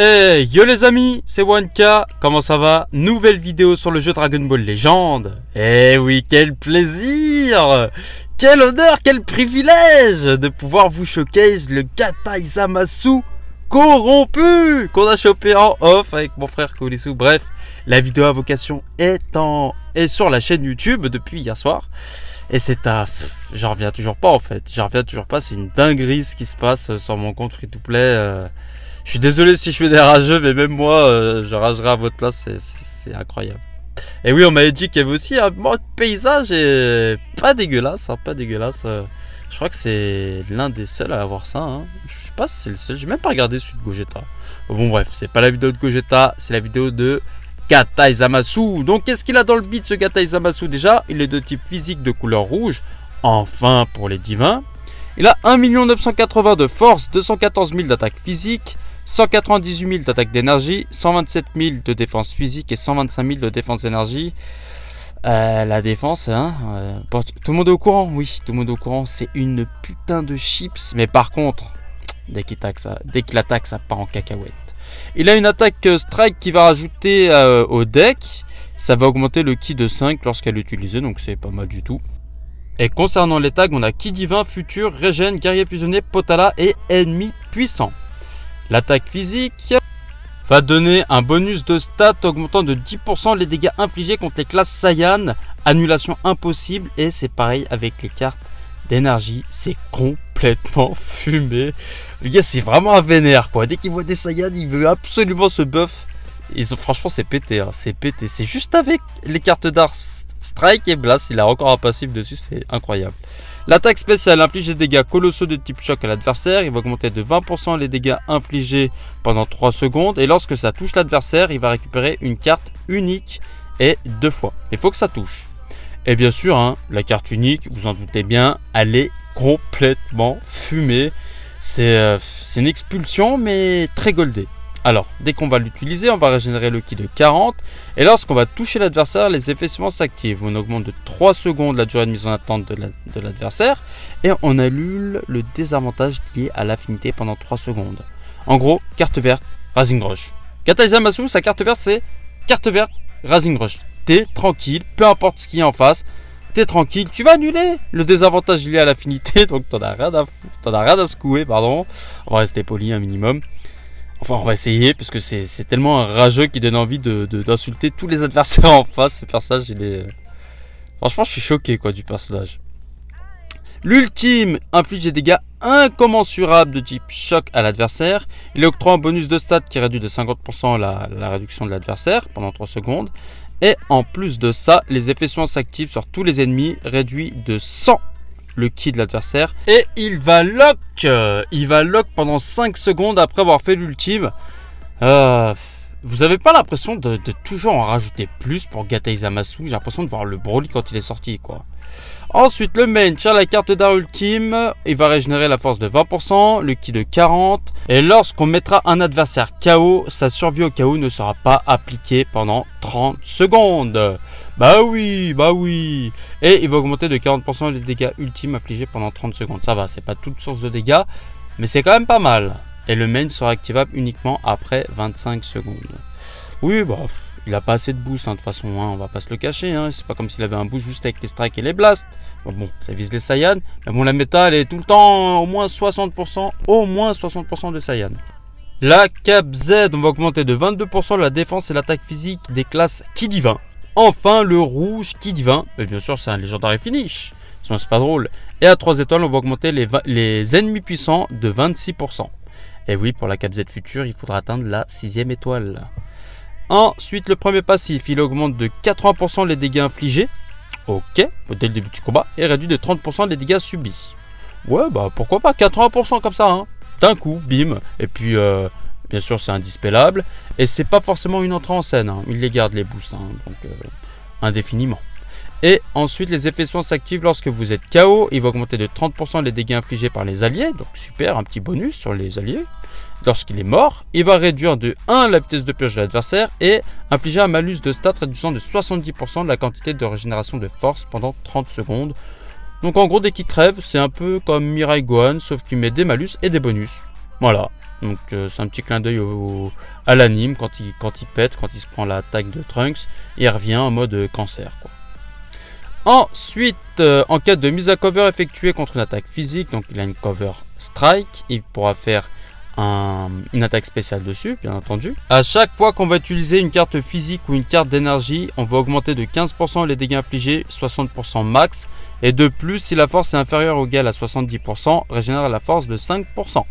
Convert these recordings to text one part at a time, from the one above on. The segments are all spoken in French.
Hey, yo les amis, c'est Wanka, comment ça va? Nouvelle vidéo sur le jeu Dragon Ball Legend. Eh oui, quel plaisir! Quel honneur, quel privilège de pouvoir vous showcase le Gatai Zamasu corrompu qu'on a chopé en off avec mon frère Kolisu. Bref, la vidéo à vocation est sur la chaîne YouTube depuis hier soir. Et c'est j'en reviens toujours pas en fait. C'est une dinguerie ce qui se passe sur mon compte free-to-play. Je suis désolé si je fais des rageux, mais même moi, je ragerai à votre place, c'est incroyable. Et oui, on m'avait dit qu'il y avait aussi un mode paysage et pas dégueulasse, pas dégueulasse. Je crois que c'est l'un des seuls à avoir ça. Je sais pas si c'est le seul, j'ai même pas regardé celui de Gogeta. Bon bref, c'est pas la vidéo de Gogeta, c'est la vidéo de Gatai Zamasu. Donc qu'est-ce qu'il a dans le beat ce Gatai Zamasu? Déjà, il est de type physique de couleur rouge, enfin pour les divins. Il a 1 980 de force, 214 000 d'attaque physique, 198 000 d'attaque d'énergie, 127 000 de défense physique et 125 000 de défense d'énergie. La défense, tout le monde est au courant? Oui, tout le monde est au courant, c'est une putain de chips. Mais par contre, dès qu'il attaque, ça part en cacahuète. Il a une attaque strike qui va rajouter au deck. Ça va augmenter le ki de 5 lorsqu'elle est utilisée, donc c'est pas mal du tout. Et concernant les tags, on a ki divin, futur, régène, guerrier fusionné, potala et ennemi puissant. L'attaque physique va donner un bonus de stats augmentant de 10% les dégâts infligés contre les classes Saiyan. Annulation impossible. Et c'est pareil avec les cartes d'énergie. C'est complètement fumé. Le gars, c'est vraiment un vénère quoi. Dès qu'il voit des Saiyan, il veut absolument ce buff. Franchement, c'est pété. C'est pété. C'est juste avec les cartes d'art Strike et Blast. Il a encore un passif dessus. C'est incroyable. L'attaque spéciale inflige des dégâts colossaux de type choc à l'adversaire. Il va augmenter de 20% les dégâts infligés pendant 3 secondes. Et lorsque ça touche l'adversaire, il va récupérer une carte unique et 2 fois. Il faut que ça touche. Et bien sûr, la carte unique, vous en doutez bien, elle est complètement fumée. C'est une expulsion, mais très goldée. Alors, dès qu'on va l'utiliser, on va régénérer le ki de 40. Et lorsqu'on va toucher l'adversaire, les effets suivants s'activent. On augmente de 3 secondes la durée de mise en attente de l'adversaire. Et on annule le désavantage lié à l'affinité pendant 3 secondes. En gros, carte verte, Rising Rush. Gatai Zamasu, sa carte verte, c'est carte verte, Rising Rush. T'es tranquille, peu importe ce qu'il y a en face. T'es tranquille, tu vas annuler le désavantage lié à l'affinité. Donc t'en as rien à secouer, pardon. On va rester poli un minimum. Enfin, on va essayer parce que c'est tellement un rageux qui donne envie d'insulter tous les adversaires en face. Ce personnage, il est... Franchement, je suis choqué quoi du personnage. L'ultime inflige des dégâts incommensurables de type choc à l'adversaire. Il octroie un bonus de stats qui réduit de 50% la réduction de l'adversaire pendant 3 secondes. Et en plus de ça, les effets suivants s'activent sur tous les ennemis, réduit de 100 le ki de l'adversaire. Et il va lock pendant 5 secondes après avoir fait l'ultime. Vous avez pas l'impression de toujours en rajouter plus pour Gatai Zamasu? J'ai l'impression de voir le Broly quand il est sorti quoi. Ensuite le main tire la carte d'art ultime. Il va régénérer la force de 20%, le ki de 40. Et lorsqu'on mettra un adversaire KO, sa survie au KO ne sera pas appliquée pendant 30 secondes. Bah oui. Et il va augmenter de 40% les dégâts ultimes infligés pendant 30 secondes. Ça va, c'est pas toute source de dégâts, mais c'est quand même pas mal. Et le main sera activable uniquement après 25 secondes. Oui, il a pas assez de boost de toute façon, on va pas se le cacher. C'est pas comme s'il avait un boost juste avec les strikes et les blasts. Bon, ça vise les Saiyan. Mais bon, la méta, elle est tout le temps au moins 60% de Saiyan. La Cap Z, on va augmenter de 22% la défense et l'attaque physique des classes ki divin. Enfin, le rouge ki divin. Mais bien sûr, c'est un légendaire finish. Sinon, c'est pas drôle. Et à 3 étoiles, on va augmenter les ennemis puissants de 26%. Et oui, pour la Cap Z future, il faudra atteindre la 6ème étoile. Ensuite, le premier passif, il augmente de 80% les dégâts infligés. Ok, dès le début du combat. Et réduit de 30% les dégâts subis. Ouais, pourquoi pas 80% comme ça, d'un coup, bim. Et puis, bien sûr, c'est indispellable. Et c'est pas forcément une entrée en scène. Il les garde, les boosts. Donc, indéfiniment. Et ensuite, les effets soins s'activent lorsque vous êtes KO. Il va augmenter de 30% les dégâts infligés par les alliés. Donc, super, un petit bonus sur les alliés. Lorsqu'il est mort, il va réduire de 1 la vitesse de pioche de l'adversaire et infliger un malus de stats réduisant de 70% de la quantité de régénération de force pendant 30 secondes. Donc en gros, dès qu'il crève, c'est un peu comme Mirai Gohan, sauf qu'il met des malus et des bonus. Voilà, Donc c'est un petit clin d'œil à l'anime quand il pète, quand il se prend l'attaque de Trunks, il revient en mode cancer quoi. Ensuite, en cas de mise à cover effectuée contre une attaque physique, donc il a une cover strike, il pourra faire une attaque spéciale dessus, bien entendu. À chaque fois qu'on va utiliser une carte physique ou une carte d'énergie, on va augmenter de 15% les dégâts infligés, 60% max. Et de plus, si la force est inférieure ou égale à 70%, régénère la force de 5%.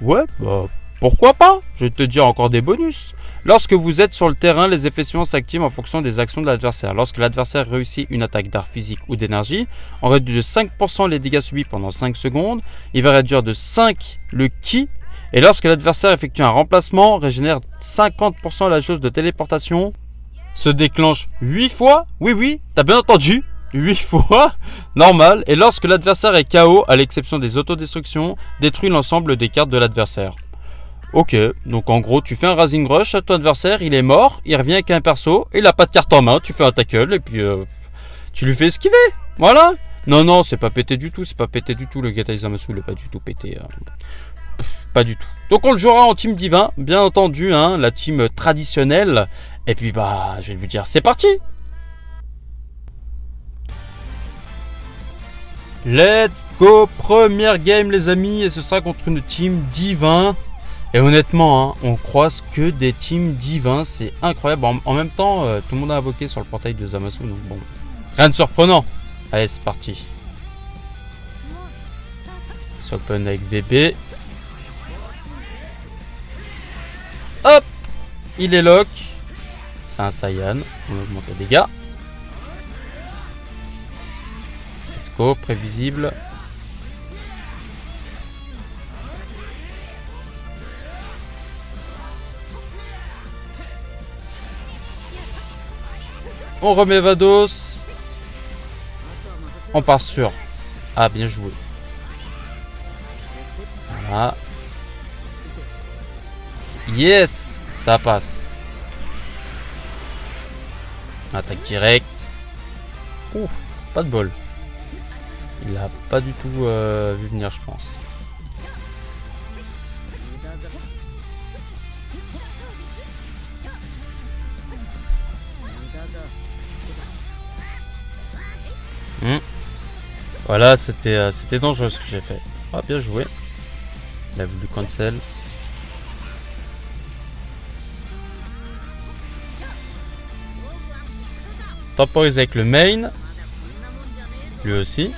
Ouais, bah pourquoi pas? Je vais te dire encore des bonus. Lorsque vous êtes sur le terrain, les effets suivants s'activent en fonction des actions de l'adversaire. Lorsque l'adversaire réussit une attaque d'art physique ou d'énergie, on réduit de 5% les dégâts subis pendant 5 secondes. Il va réduire de 5 le ki. Et lorsque l'adversaire effectue un remplacement, régénère 50% la jauge de téléportation. Se déclenche 8 fois. Oui, t'as bien entendu. 8 fois. Normal. Et lorsque l'adversaire est KO, à l'exception des autodestructions, détruit l'ensemble des cartes de l'adversaire. Ok, donc en gros, tu fais un Rising Rush à ton adversaire, il est mort, il revient avec un perso, il a pas de carte en main, tu fais un tackle et puis tu lui fais esquiver. Voilà. Non, c'est pas pété du tout, le Gatai Zamasu, il est pas du tout pété. Pas du tout. Donc on le jouera en team divin, bien entendu, hein, la team traditionnelle. Et puis bah, je vais vous dire, c'est parti. Let's go, première game les amis, et ce sera contre une team divin. Et honnêtement, hein, on croise que des teams divins, c'est incroyable. En même temps, tout le monde a invoqué sur le portail de Zamasu, donc bon, rien de surprenant. Allez, c'est parti. C'est open avec VB. Hop, il est lock. C'est un Saiyan, on augmente les dégâts. Let's go, prévisible. On remet Vados. On part sur. Ah, bien joué. Voilà. Yes, ça passe. Attaque directe. Ouh, pas de bol. Il a pas du tout vu venir, je pense. Voilà, c'était dangereux ce que j'ai fait. Ah, bien joué. Il a voulu cancel. Temporise avec le main. Lui aussi.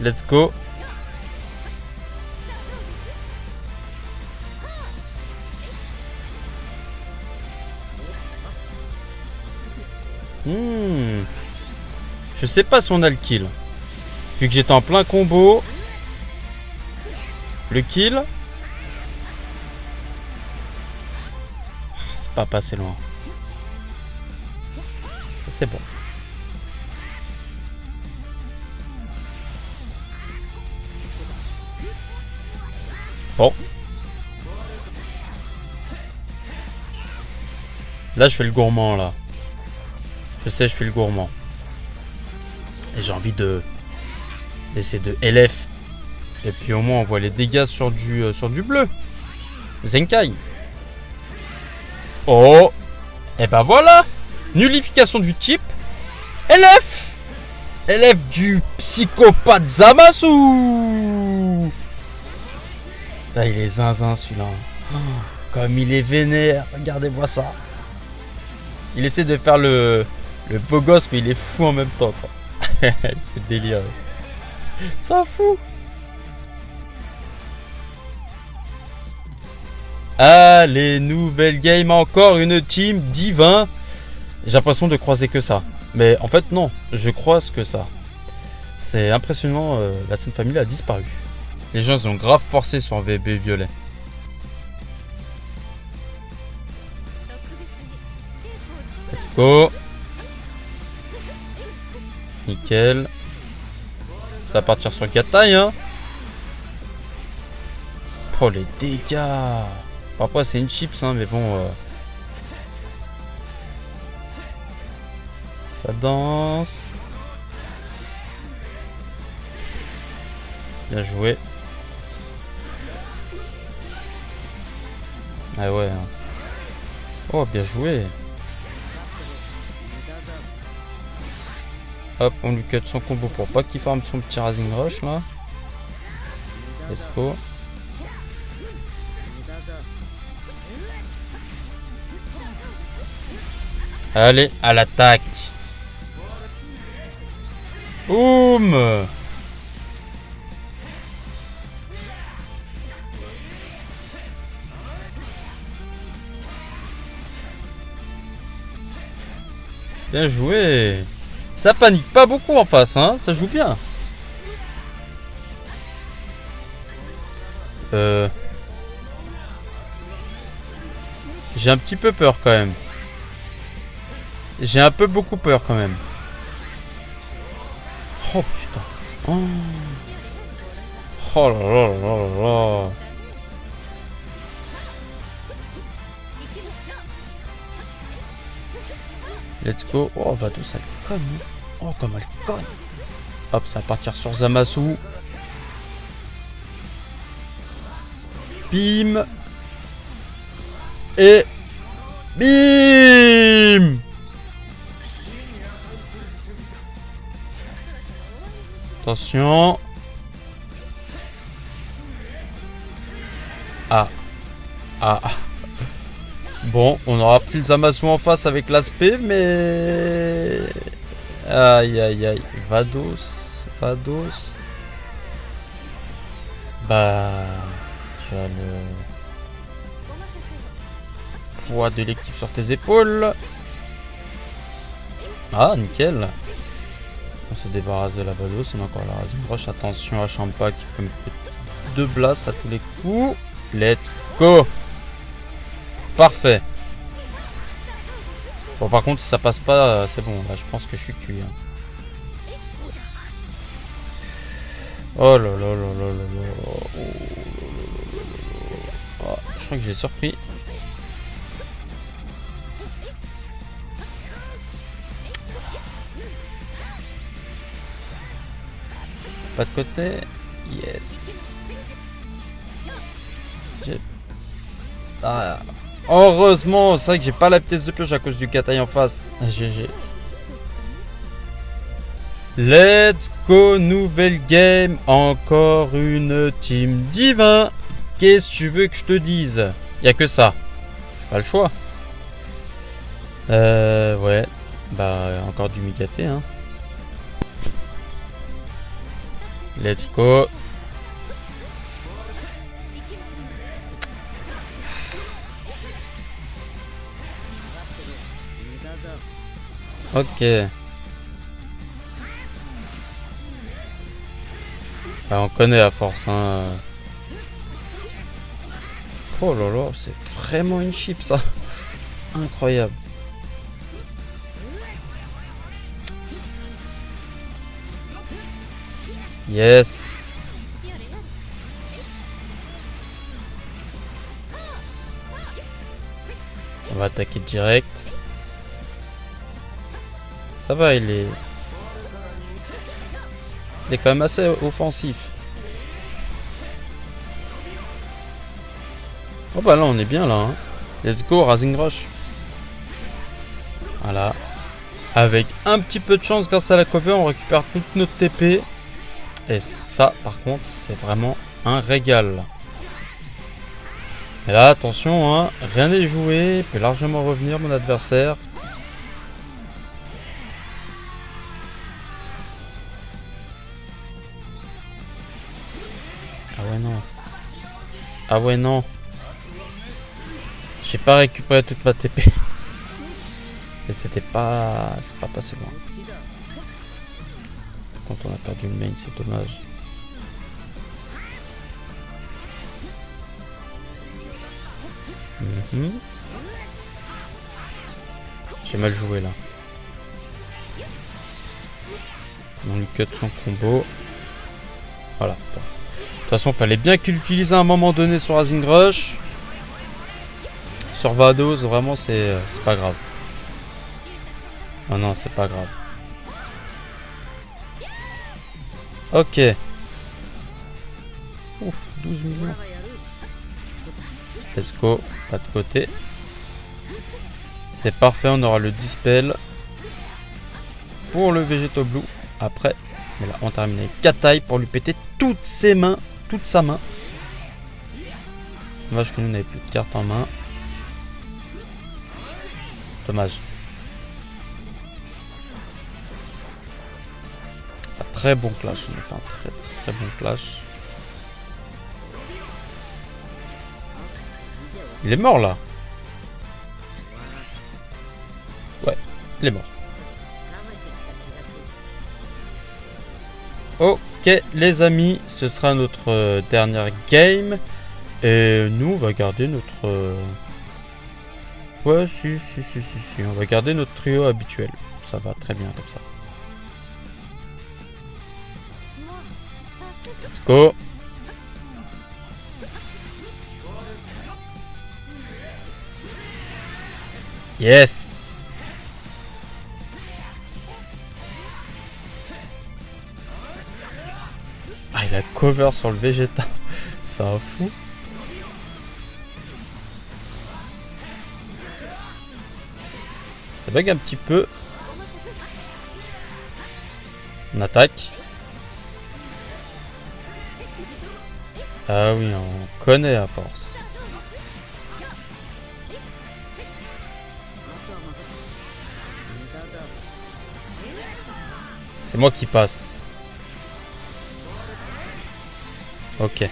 Let's go. Je sais pas si on a le kill. Vu que j'étais en plein combo. Le kill. C'est pas passé loin. C'est bon. Bon. Là, je fais le gourmand, là. Je sais, je fais le gourmand. Et j'ai envie d'essayer de LF. Et puis au moins, on voit les dégâts sur du bleu. Zenkai. Oh. Et ben voilà. Nullification du type. LF. LF du psychopathe Zamasu. Putain, il est zinzin celui-là. Oh, comme il est vénère. Regardez-moi ça. Il essaie de faire le beau gosse, mais il est fou en même temps, quoi. Il fait délire. Ça fout. Allez, nouvelle game, encore une team divin. J'ai l'impression de croiser que ça. Mais en fait, non, je croise que ça. C'est impressionnant, la Sun Family a disparu. Les gens ils ont grave forcé sur un VB violet. Let's go. Nickel. Ça va partir sur Gatai, hein. Oh, les dégâts. Parfois, c'est une chips, hein, mais bon. Ça danse. Bien joué. Ah ouais. Oh, bien joué. Hop, on lui cut son combo pour pas qu'il farme son petit Rising Rush là. Let's go. Allez, à l'attaque. Boum. Bien joué. Ça panique pas beaucoup en face, hein. Ça joue bien. J'ai un petit peu peur quand même. J'ai un peu beaucoup peur quand même. Oh putain. Oh, oh là là là là là. Let's go. Oh, Vados, elle conne. Oh, comme elle conne. Hop, ça va partir sur Zamasu. Bim. Et... bim. Attention. Ah. Ah. Bon, on aura pris le Zamasu en face avec l'aspect, mais... aïe, aïe, aïe. Vados. Vados. Bah... tu as le... poids de l'équipe sur tes épaules. Ah, nickel. On se débarrasse de la Vados. On a encore la Rising Rush. Attention à Champa qui peut me faire 2 blasts à tous les coups. Let's go. Parfait. Bon, par contre, si ça passe pas, c'est bon. Là, je pense que je suis cuit. Hein. Oh là là là là là là. Oh, je crois que j'ai surpris. Pas de côté. Yes. Ah. Heureusement, c'est vrai que j'ai pas la vitesse de pioche à cause du Katai en face. GG. Let's go, nouvelle game. Encore une team divin. Qu'est-ce que tu veux que je te dise? Y a que ça. J'ai pas le choix. Ouais. Bah, encore du Migaté, hein. Let's go. Ok. Bah, on connaît à force, hein. Oh là là, c'est vraiment une chip ça. Incroyable. Yes. On va attaquer direct. Ça va, il est quand même assez offensif. Oh bah là on est bien là. Hein. Let's go, Rising Rush. Voilà. Avec un petit peu de chance grâce à la cover, on récupère toute notre TP. Et ça, par contre, c'est vraiment un régal. Et là, attention, hein, rien n'est joué. Il peut largement revenir, mon adversaire. Ah ouais, non. Ah ouais, non. J'ai pas récupéré toute ma TP. Et c'était pas... c'est pas passé loin. Quand on a perdu le main, c'est dommage. J'ai mal joué là. On lui cut son combo. Voilà. De toute façon, fallait bien qu'il utilise à un moment donné sur Rising Rush. Sur Vados, vraiment, c'est pas grave. Non, non, c'est pas grave. Ok. Ouf, 12 millions. Let's go. Pas de côté. C'est parfait, on aura le Dispel pour le Végéto Blue. Après, mais là, on termine avec Katai pour lui péter toutes ses mains, toute sa main. Dommage que nous n'avons plus de cartes en main. Dommage. Un très bon clash, on a fait un très bon clash. Il est mort là. Ouais, il est mort. Ok les amis, ce sera notre dernière game. Et nous on va garder notre... Ouais si, on va garder notre trio habituel. Ça va très bien comme ça. Let's go. Yes. Ah, il a cover sur le Vegeta. C'est un fou. Ça bug un petit peu. On attaque. Ah oui, on connaît à force. C'est moi qui passe. Ok.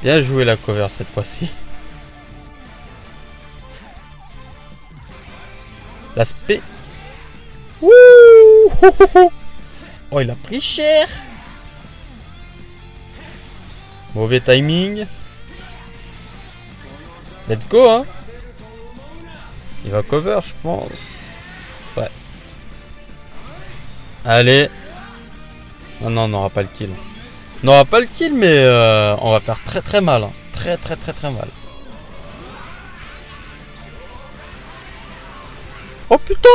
Bien joué la cover cette fois-ci. L'aspect. Wouh. Oh, il a pris cher. Mauvais timing. Let's go, hein. Il va cover, je pense. Ouais. Allez. Non, on n'aura pas le kill. On n'aura pas le kill, mais on va faire très mal. Hein. Très mal. Oh putain.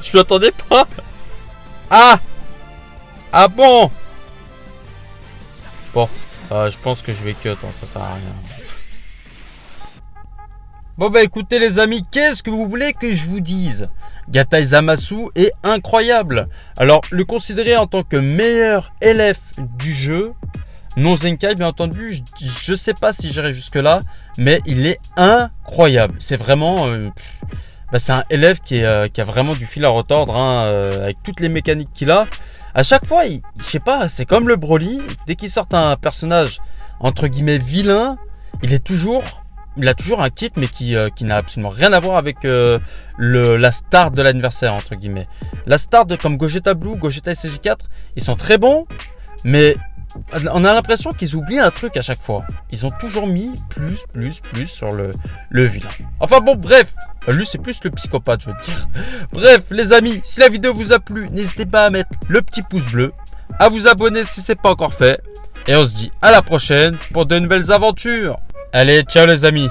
Je m'y attendais pas. Ah. Ah bon. Bon. Je pense que je vais cut. Hein, ça sert à rien. Bon bah écoutez les amis, qu'est-ce que vous voulez que je vous dise? Gatai Zamasu est incroyable. Alors le considérer en tant que meilleur LF du jeu, non Zenkai bien entendu, je sais pas si j'irai jusque là, mais il est incroyable. C'est vraiment, c'est un LF qui a vraiment du fil à retordre, hein, avec toutes les mécaniques qu'il a. À chaque fois, je sais pas, c'est comme le Broly, dès qu'il sort un personnage entre guillemets vilain, il a toujours un kit mais qui n'a absolument rien à voir avec la star de l'adversaire entre guillemets. La star comme Gogeta Blue, Gogeta SCJ4, ils sont très bons, mais on a l'impression qu'ils oublient un truc à chaque fois. Ils ont toujours mis plus sur le vilain. Enfin bon, bref, lui c'est plus le psychopathe, je veux dire. Bref, les amis, si la vidéo vous a plu, n'hésitez pas à mettre le petit pouce bleu, à vous abonner si c'est pas encore fait, et on se dit à la prochaine pour de nouvelles aventures. Allez, ciao les amis.